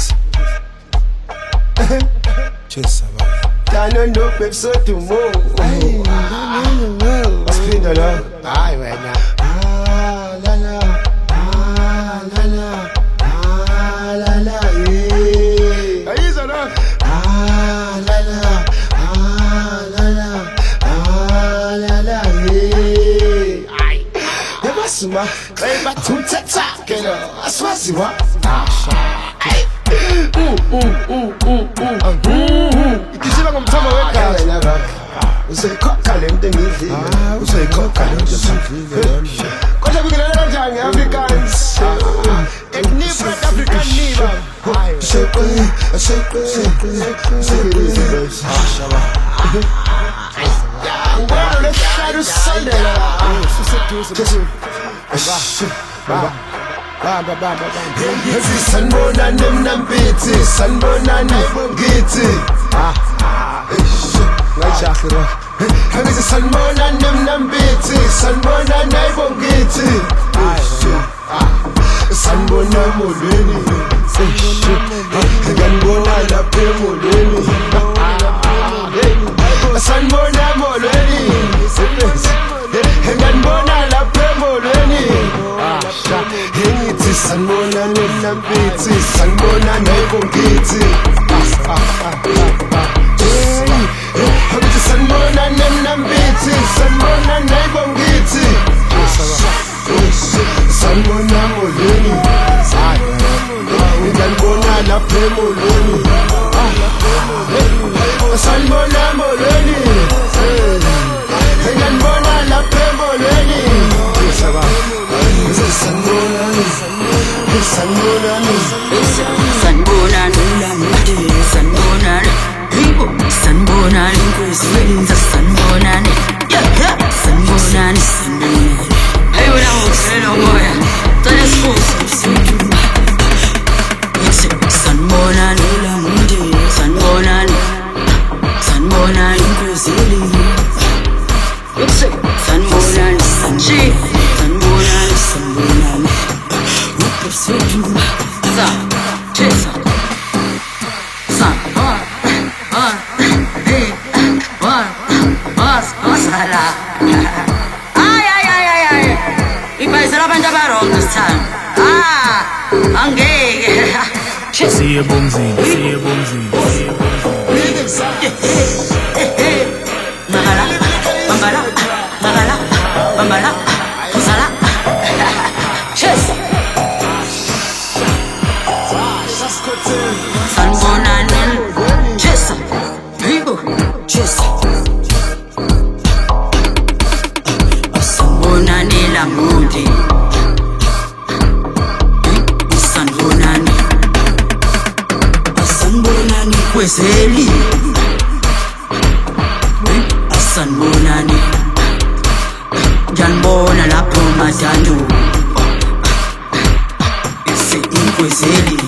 Chesa. Chesa, Tano no pepso to mo. Spin the love. Aye, right now. Ah, la la. Ah, la la. Ah, la la. Yeah. Are you so long? Ah, la la. Ah, la la. Ah, la la. Yeah. Aye. Never suma. Hey, but to tata. Kena. Aswasiwa. Aye. Ikishiba ngomthamo wekhala usekhokhala emntengivile usekhokhala emntengivile kodwa kungenela kanjani Africans Nipa African Nipa shake ngwana lesharu sandela sanibona nemnampithi sanibona nayibongithi ngayijahla ngithi sanibona nemnampithi sanibona nayibongithi sanibona emolweni nganibona lapha emolweni sanibona emolweni nganibona lapha emolweni ngithi sanibona nemnampithi sanibona nayibongithi ngithi sanibona nemnampithi sanibona nayibongithi sanibona emolweni nganibona lapha emolweni sanibona emolweni nganibona lapha emolweni sanibonani sanibonani sanibonani hibo sanibonani kwesenza sanibonani sanibonani hayi wena ngicela moya tala sifusi sanibonani sanibonani sanibonani kwesenza sanibonani sanji sanibonani sanibonani sa chesa sa masala ay ipaisela abantu abarong this time angeke siye bomzini magala kusala chesa sanibonani chesa hibo chesa sanibonani la mundi sanibonani kwezeli sanibonani ngiyanibona lapho madandu ise inkwezeli